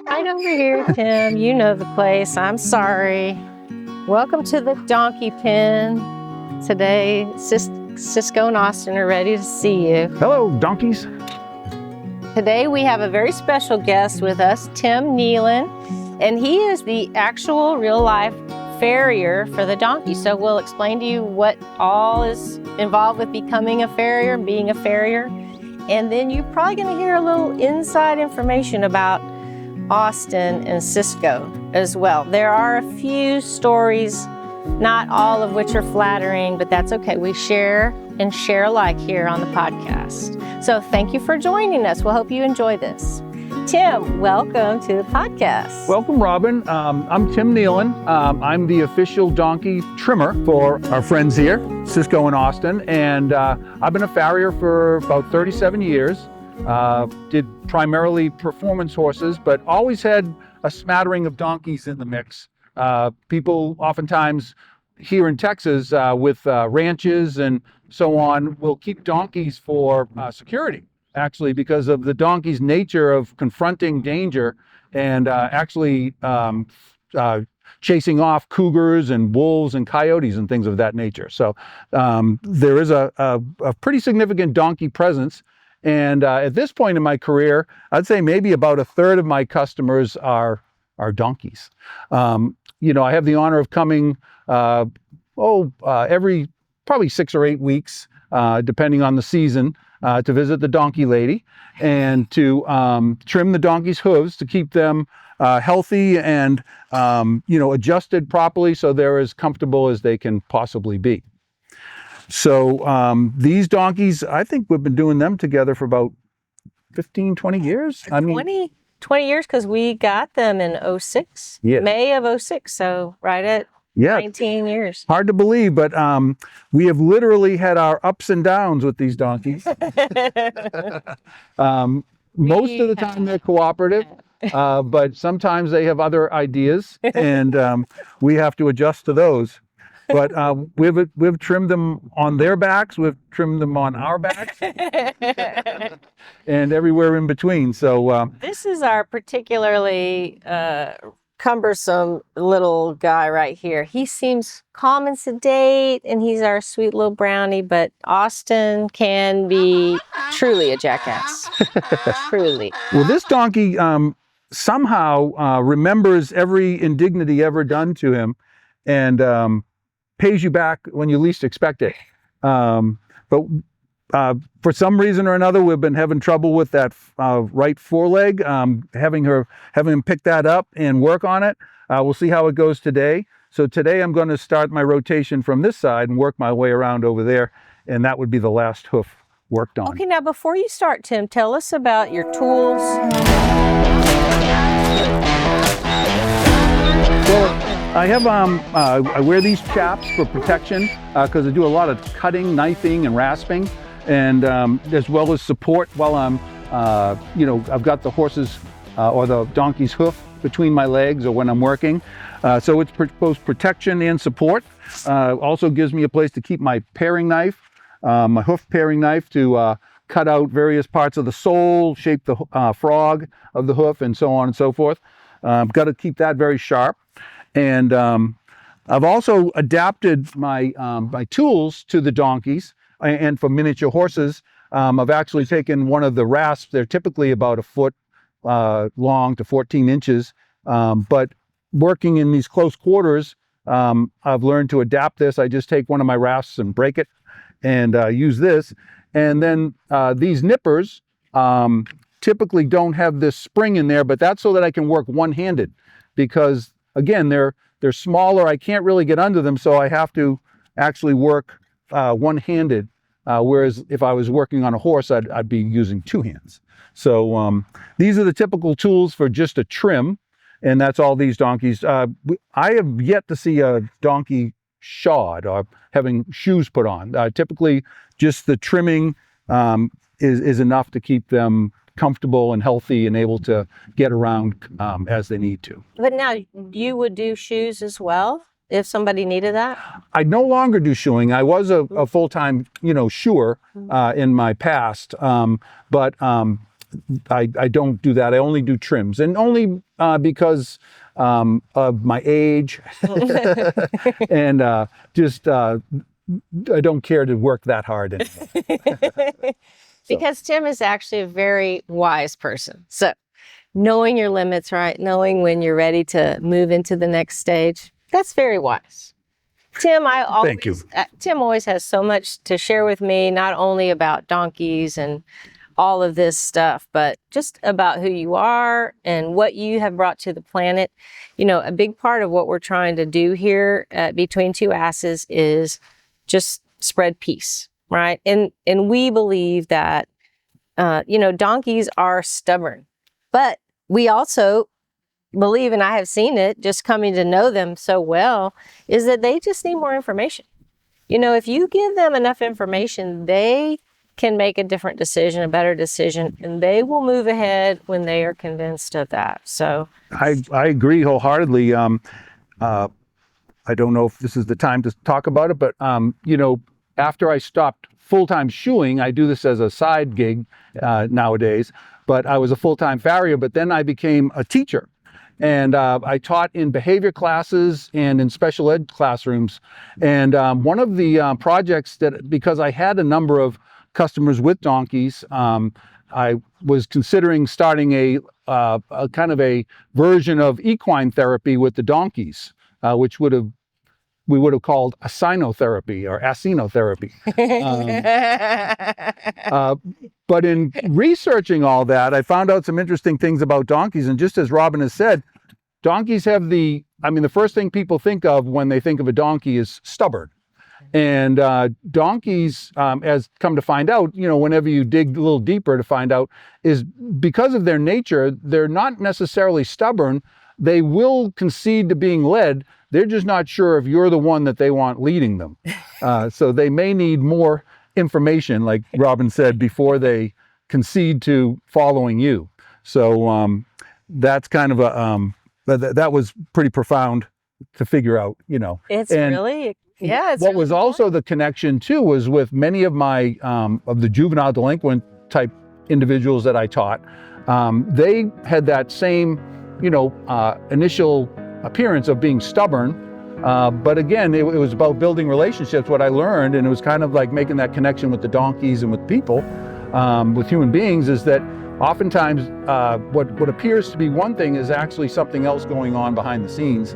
Right over here, Tim. You know the place. I'm sorry. Welcome to the donkey pen. Today, Cisco and Austin are ready to see you. Hello, donkeys. Today, we have a very special guest with us, Tim Nealon, and he is the actual real-life farrier for the donkey. So we'll explain to you what all is involved with becoming a farrier and being a farrier. And then you're probably going to hear a little inside information about Austin and Cisco as well. There are a few stories, not all of which are flattering, but that's okay. We share and share alike here on the podcast. So thank you for joining us. We'll hope you enjoy this. Tim, welcome to the podcast. Welcome, Robyn. I'm Tim Nealon. I'm the official donkey trimmer for our friends here, Cisco and Austin, and I've been a farrier for about 37 years. Did primarily performance horses, but always had a smattering of donkeys in the mix. People oftentimes here in Texas with ranches and so on will keep donkeys for security, actually, because of the donkey's nature of confronting danger and actually chasing off cougars and wolves and coyotes and things of that nature. So there is a pretty significant donkey presence. And at this point in my career, I'd say maybe about a third of my customers are donkeys. You know, I have the honor of coming every probably 6 or 8 weeks, depending on the season, to visit the donkey lady and to trim the donkey's hooves to keep them healthy and adjusted properly so they're as comfortable as they can possibly be. So these donkeys, I think we've been doing them together for about 15, 20 years. 20 years, because we got them in 06, yes. May of 06, so right at 19 years. Hard to believe, but we have literally had our ups and downs with these donkeys. Most of the time they're cooperative, but sometimes they have other ideas, and we have to adjust to those. But we've trimmed them on their backs, we've trimmed them on our backs, and everywhere in between. So this is our particularly cumbersome little guy right here. He seems calm and sedate, and he's our sweet little brownie, but Austin can be truly a jackass. Truly. Well, this donkey somehow remembers every indignity ever done to him, and pays you back when you least expect it. But for some reason or another, we've been having trouble with that right foreleg, having him pick that up and work on it. We'll see how it goes today. So today I'm going to start my rotation from this side and work my way around over there, and that would be the last hoof worked on. Okay, now before you start, Tim, tell us about your tools. I have I wear these chaps for protection because I do a lot of cutting, knifing, and rasping, and as well as support while I'm I've got the horse's or the donkey's hoof between my legs or when I'm working. So it's both protection and support. Also gives me a place to keep my paring knife, my hoof paring knife to cut out various parts of the sole, shape the frog of the hoof, and so on and so forth. I've got to keep that very sharp. And I've also adapted my my tools to the donkeys, and for miniature horses, I've actually taken one of the rasps. They're typically about a foot long to 14 inches, but working in these close quarters, I've learned to adapt this. I just take one of my rasps and break it and use this. And then these nippers typically don't have this spring in there, but that's so that I can work one-handed, because again, they're smaller. I can't really get under them, so I have to actually work one-handed. Whereas if I was working on a horse, I'd be using two hands. So these are the typical tools for just a trim, and that's all these donkeys. I have yet to see a donkey shod or having shoes put on. Typically, just the trimming is enough to keep them comfortable and healthy and able to get around as they need to. But now you would do shoes as well? if somebody needed that? I no longer do shoeing. I was a full-time, shoer in my past, but I don't do that. I only do trims, and only because of my age, and just I don't care to work that hard anymore. Because Tim is actually a very wise person. So knowing your limits, right? Knowing when you're ready to move into the next stage, that's very wise. Tim, Thank you. Tim always has so much to share with me, not only about donkeys and all of this stuff, but just about who you are and what you have brought to the planet. A big part of what we're trying to do here at Between Two Asses is just spread peace, right? And we believe that, donkeys are stubborn, but we also believe, and I have seen it just coming to know them so well, is that they just need more information. If you give them enough information, they can make a different decision, a better decision, and they will move ahead when they are convinced of that. So I agree wholeheartedly. I don't know if this is the time to talk about it, but after I stopped full-time shoeing, I do this as a side gig nowadays, but I was a full-time farrier, but then I became a teacher. And I taught in behavior classes and in special ed classrooms. And one of the projects because I had a number of customers with donkeys, I was considering starting a kind of a version of equine therapy with the donkeys, which we would have called asinotherapy or asinotherapy. But in researching all that, I found out some interesting things about donkeys. And just as Robyn has said, donkeys have the first thing people think of when they think of a donkey is stubborn. And donkeys, as come to find out, whenever you dig a little deeper to find out, is because of their nature, they're not necessarily stubborn. They will concede to being led. They're just not sure if you're the one that they want leading them. So they may need more information, like Robyn said, before they concede to following you. So that's kind of that was pretty profound to figure out, it's And really, yeah. It's what really was also the connection too was with many of my of the juvenile delinquent type individuals that I taught. They had that same, initial appearance of being stubborn, but again, it was about building relationships. What I learned, and it was kind of like making that connection with the donkeys and with people, with human beings, is that oftentimes what appears to be one thing is actually something else going on behind the scenes.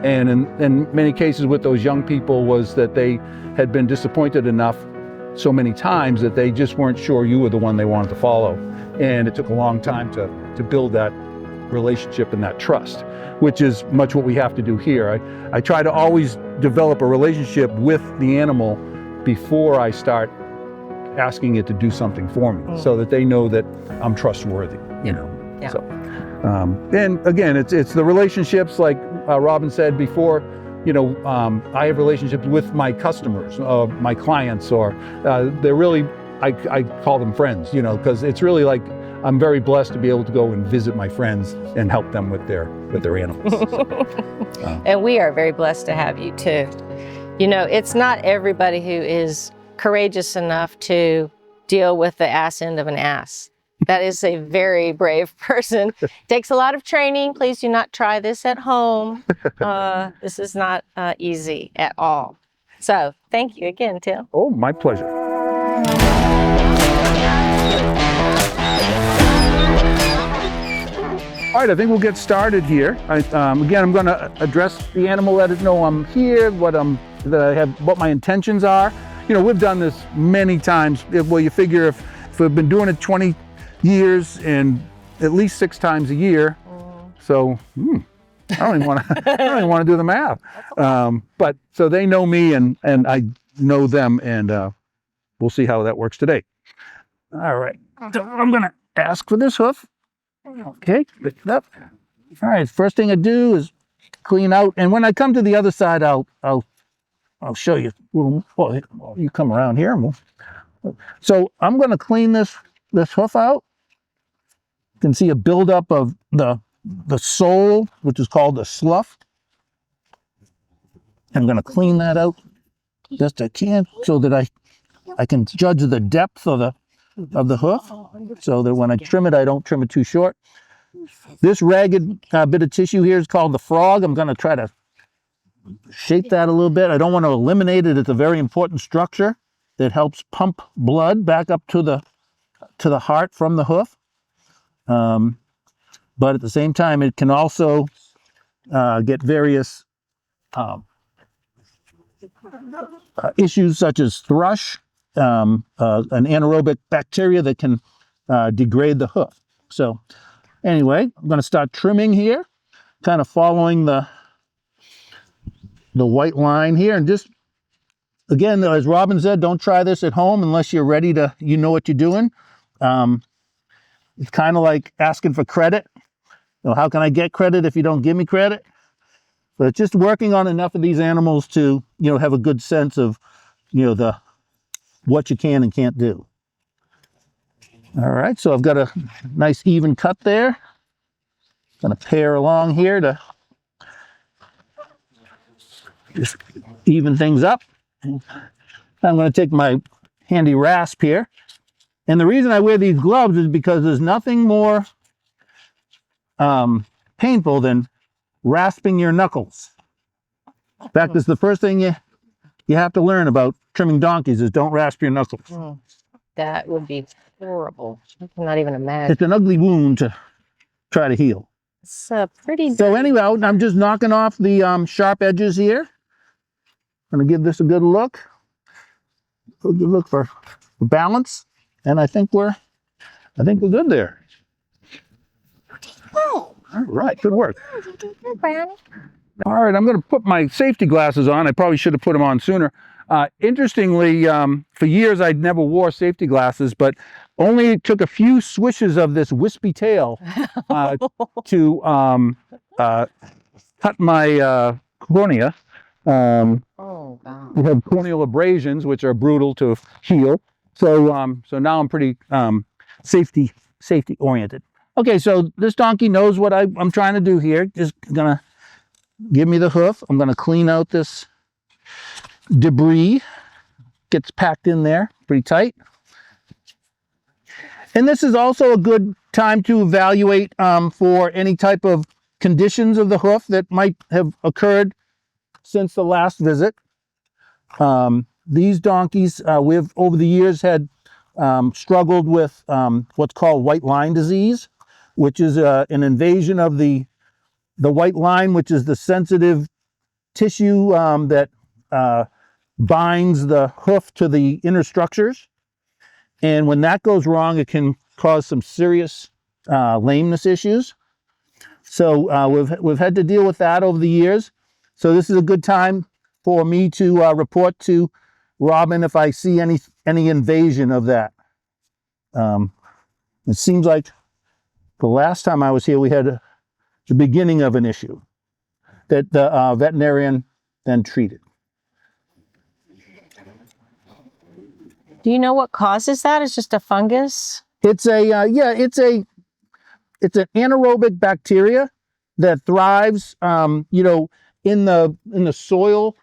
And in many cases with those young people was that they had been disappointed enough so many times that they just weren't sure you were the one they wanted to follow. And it took a long time to build that relationship and that trust, which is much what we have to do here. I try to always develop a relationship with the animal before I start asking it to do something for me, so that they know that I'm trustworthy, Yeah. So, and again, it's the relationships, like Robyn said before, I have relationships with my customers, my clients, or they're really, I call them friends, because it's really like I'm very blessed to be able to go and visit my friends and help them with their animals. And we are very blessed to have you too. It's not everybody who is courageous enough to deal with the ass end of an ass. That is a very brave person. Takes a lot of training. Please do not try this at home. This is not easy at all. So thank you again, Tim. Oh, my pleasure. All right, I think we'll get started here. Again, I'm going to address the animal, let it know I'm here, what my intentions are. We've done this many times. Well, you figure if we've been doing it 20 years and at least 6 times a year, so I don't even want to do the math. But so they know me and I know them, and we'll see how that works today. All right, so I'm going to ask for this hoof. Okay, lift it up. All right, first thing I do is clean out, and when I come to the other side, I'll show you. Well, you come around here. So I'm going to clean this hoof out. You can see a buildup of the sole, which is called the slough. I'm going to clean that out best I can so that I can judge the depth of the hoof, so that when I trim it, I don't trim it too short. This ragged bit of tissue here is called the frog. I'm going to try to shape that a little bit. I don't want to eliminate it. It's a very important structure that helps pump blood back up to the heart from the hoof. But at the same time, it can also get various issues such as thrush, an anaerobic bacteria that can degrade the hoof. So anyway, I'm going to start trimming here, kind of following the white line here. And just, again, as Robyn said, don't try this at home unless you're ready to, you know what you're doing. It's kind of like asking for credit. You know, how can I get credit if you don't give me credit? But it's just working on enough of these animals to, you know, have a good sense of, you know, what you can and can't do. All right, so I've got a nice even cut there. Gonna pare along here to just even things up. I'm gonna take my handy rasp here. And the reason I wear these gloves is because there's nothing more painful than rasping your knuckles. In fact, it's the first thing you have to learn about trimming donkeys is don't rasp your knuckles. That would be horrible. I cannot even imagine. It's an ugly wound to try to heal. It's pretty. So anyway, I'm just knocking off the sharp edges here. I'm gonna give this a good look. A good look for balance, and I think we're good there. Oh, All right, good work. Brownie. All right, I'm going to put my safety glasses on. I probably should have put them on sooner. Interestingly, for years I'd never wore safety glasses, but only took a few swishes of this wispy tail to cut my cornea. Oh, God. We have corneal abrasions, which are brutal to heal. So now I'm pretty safety oriented. Okay, so this donkey knows what I'm trying to do here. Just gonna give me the hoof. I'm gonna clean out this debris. Gets packed in there pretty tight. And this is also a good time to evaluate for any type of conditions of the hoof that might have occurred since the last visit. These donkeys, we've over the years had struggled with what's called white line disease, which is an invasion of the white line, which is the sensitive tissue that binds the hoof to the inner structures. And when that goes wrong, it can cause some serious lameness issues. So we've had to deal with that over the years. So this is a good time for me to report to Robyn if I see any invasion of that. It seems like the last time I was here, we had the beginning of an issue that the veterinarian then treated. Do you know what causes that? It's just a fungus? It's it's an anaerobic bacteria that thrives, you know, in the soil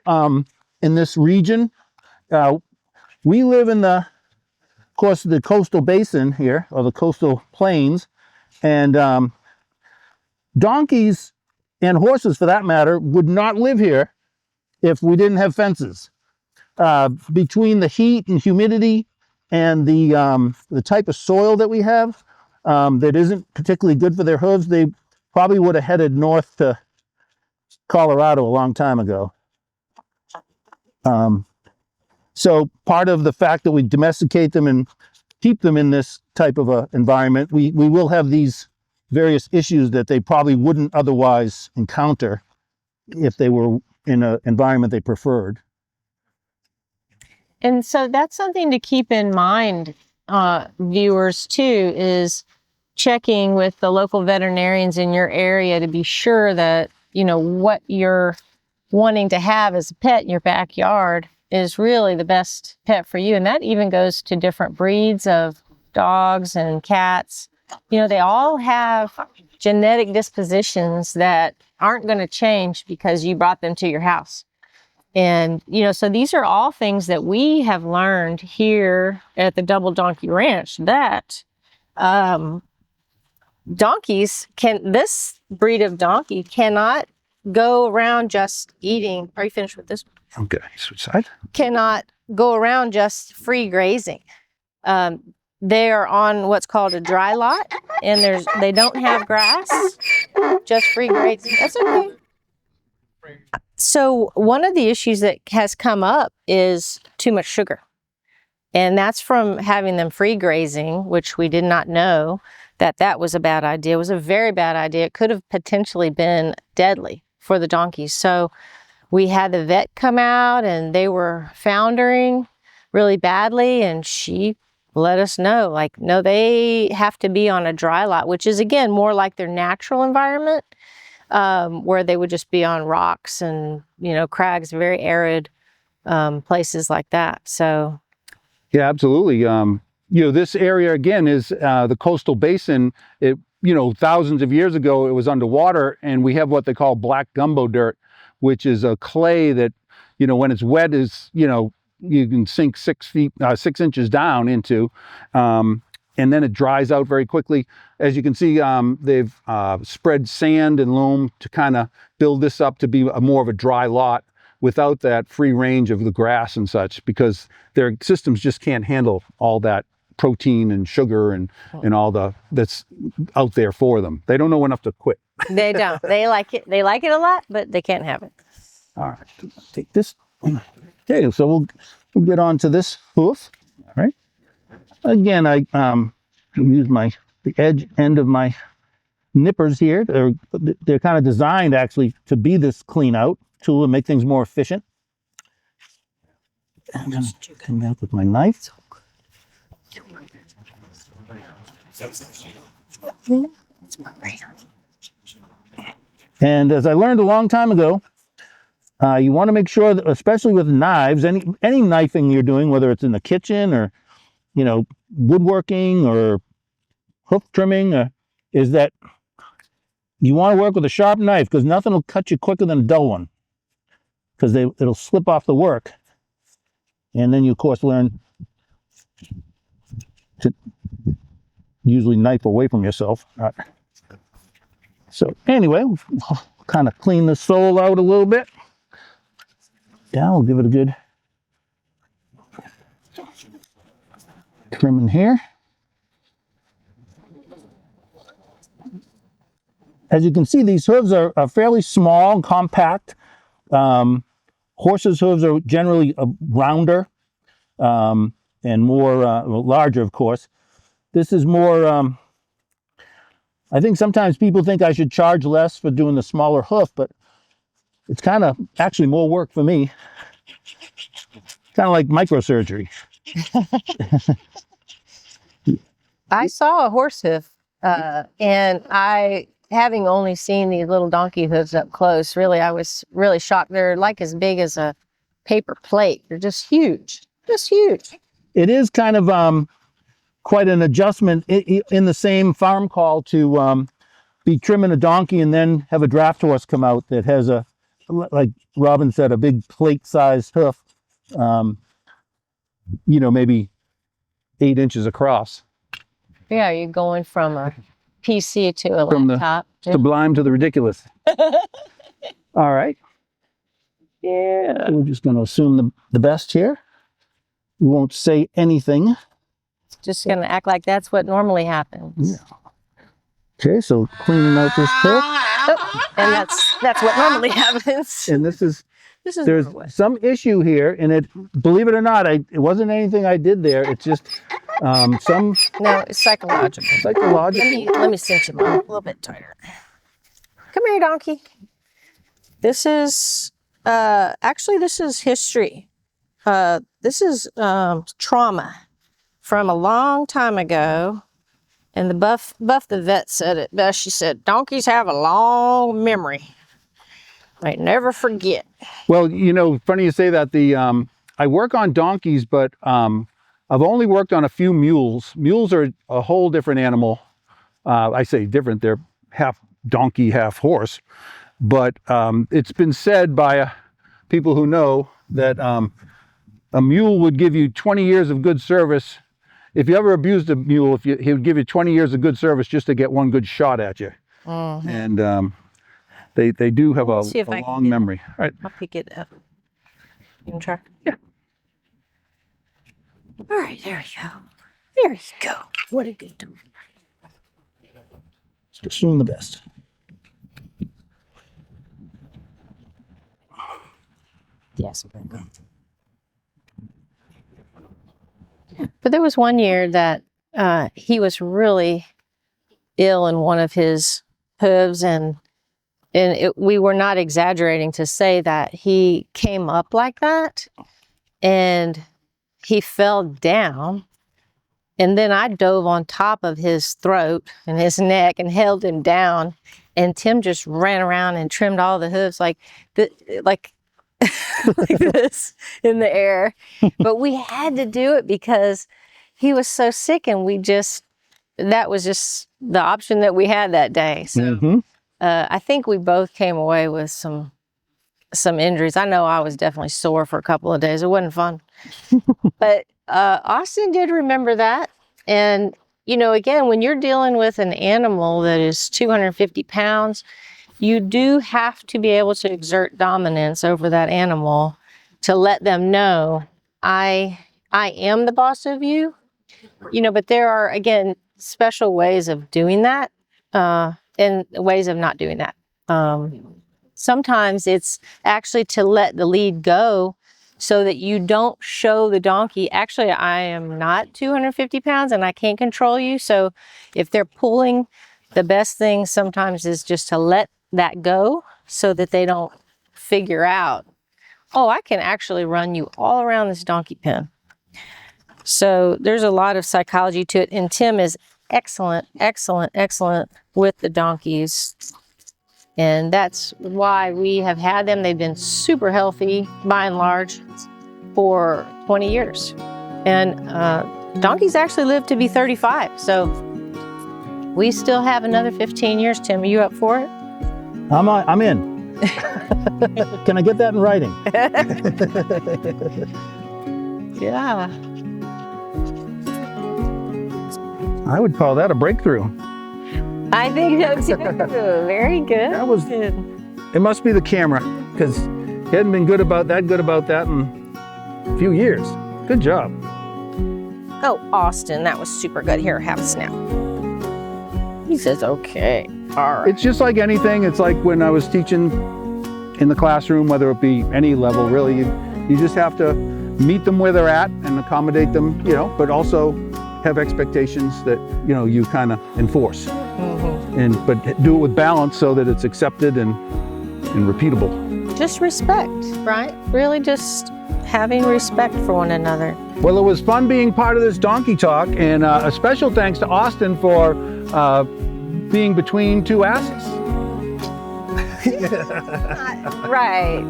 in this region. We live in of course, the coastal basin here, or the coastal plains, and donkeys and horses, for that matter, would not live here if we didn't have fences. Between the heat and humidity and the type of soil that we have that isn't particularly good for their hooves, they probably would have headed north to Colorado a long time ago. So part of the fact that we domesticate them and keep them in this type of a environment, we will have these various issues that they probably wouldn't otherwise encounter if they were in an environment they preferred. And so that's something to keep in mind, viewers, too, is checking with the local veterinarians in your area to be sure that, you know, what you're wanting to have as a pet in your backyard is really the best pet for you. And that even goes to different breeds of dogs and cats. You know, they all have genetic dispositions that aren't going to change because you brought them to your house. And, so these are all things that we have learned here at the Double Donkey Ranch, that this breed of donkey cannot go around just eating. Are you finished with this? Okay, switch side. Cannot go around just free grazing. They are on what's called a dry lot, and they don't have grass, just free grazing. That's okay. So one of the issues that has come up is too much sugar. And that's from having them free grazing, which we did not know that was a bad idea. It was a very bad idea. It could have potentially been deadly for the donkeys. So we had the vet come out, and they were foundering really badly, and she let us know, like, no, they have to be on a dry lot, which is, again, more like their natural environment, where they would just be on rocks and, crags, very arid places like that. So, yeah, absolutely. This area, again, is the coastal basin. It, thousands of years ago, it was underwater, and we have what they call black gumbo dirt, which is a clay that, when it's wet, is, you can sink 6 inches down into, and then it dries out very quickly. As you can see, they've spread sand and loam to kind of build this up to be more of a dry lot without that free range of the grass and such, because their systems just can't handle all that protein and sugar and all that's out there for them. They don't know enough to quit. They don't. They like it. They like it a lot, but they can't have it. All right, take this. Okay, so we'll get on to this hoof. All right. Again, I use the edge end of my nippers here. They're kind of designed actually to be this clean out tool and make things more efficient. I'm gonna come out with my knife. And as I learned a long time ago, you want to make sure that, especially with knives, any knifing you're doing, whether it's in the kitchen or, woodworking or hoof trimming, is that you want to work with a sharp knife, because nothing will cut you quicker than a dull one, because it'll slip off the work. And then you, of course, learn to usually knife away from yourself. All right. So anyway, we'll kind of clean the sole out a little bit. Yeah, we'll give it a good trim in here. As you can see, these hooves are fairly small and compact. Horses' hooves are generally rounder and more larger, of course. This is more, I think sometimes people think I should charge less for doing the smaller hoof, but it's kind of actually more work for me. Kind of like microsurgery. I saw a horse hoof, and having only seen these little donkey hooves up close, I was really shocked. They're like as big as a paper plate. They're just huge, It is kind of quite an adjustment in the same farm call to be trimming a donkey and then have a draft horse come out that has like Robyn said, a big plate-sized hoof, maybe 8 inches across. Yeah, you're going from a PC to a laptop. From the sublime to the ridiculous. All right. Yeah. So we're just going to assume the best here. We won't say anything. Just going to act like that's what normally happens. Yeah. Okay, so cleaning out this hoof. Oh, and that's what normally happens. And there's Norway. some issue here, and believe it or not, it wasn't anything I did there. It's just some. No, it's psychological. Let me cinch him up a little bit tighter. Come here, donkey. This is this is history. This is trauma from a long time ago. And the Buff the vet said it best. She said, donkeys have a long memory. They never forget. Well, funny you say that. I work on donkeys, but I've only worked on a few mules. Mules are a whole different animal. I say different. They're half donkey, half horse. But it's been said by people who know that a mule would give you 20 years of good service. If you ever abused a mule, he would give you 20 years of good service just to get one good shot at you. And they do have a long memory. All right. I'll pick it up. You can try? Yeah. All right, there we go. There you go. What a good dog. Just doing the best. Yes. But there was one year that he was really ill in one of his hooves, and we were not exaggerating to say that he came up like that, and he fell down, and then I dove on top of his throat and his neck and held him down, and Tim just ran around and trimmed all the hooves like this in the air. But we had to do it because he was so sick, and that was just the option that we had that day. So I think we both came away with some injuries. I know I was definitely sore for a couple of days. It wasn't fun. But Austin did remember that. And, you know, again, when you're dealing with an animal that is 250 pounds, you do have to be able to exert dominance over that animal to let them know, I am the boss of you. You know, but there are, again, special ways of doing that and ways of not doing that. Sometimes it's actually to let the lead go so that you don't show the donkey, actually, I am not 250 pounds and I can't control you. So if they're pulling, the best thing sometimes is just to let that go so that they don't figure out, oh, I can actually run you all around this donkey pen. So there's a lot of psychology to it. And Tim is excellent with the donkeys. And that's why we have had them. They've been super healthy, by and large, for 20 years. And donkeys actually live to be 35. So we still have another 15 years, Tim. Are you up for it? I'm in. Can I get that in writing? Yeah. I would call that a breakthrough. I think so too. Very good. That was. It must be the camera, because he hadn't been good about that in a few years. Good job. Oh, Austin, that was super good. Here, have a snap. He says, okay. All right. It's just like anything. It's like when I was teaching in the classroom, whether it be any level, really, you just have to meet them where they're at and accommodate them, you know, but also have expectations that, you know, you kind of enforce. But do it with balance so that it's accepted and repeatable. Just respect, right? Really just having respect for one another. Well, it was fun being part of this donkey talk, and a special thanks to Austin for being between two asses. Right.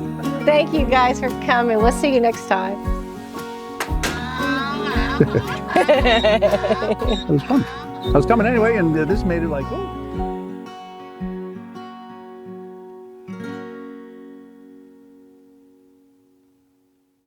Thank you guys for coming. We'll see you next time. It was fun. I was coming anyway, and this made it like, oh.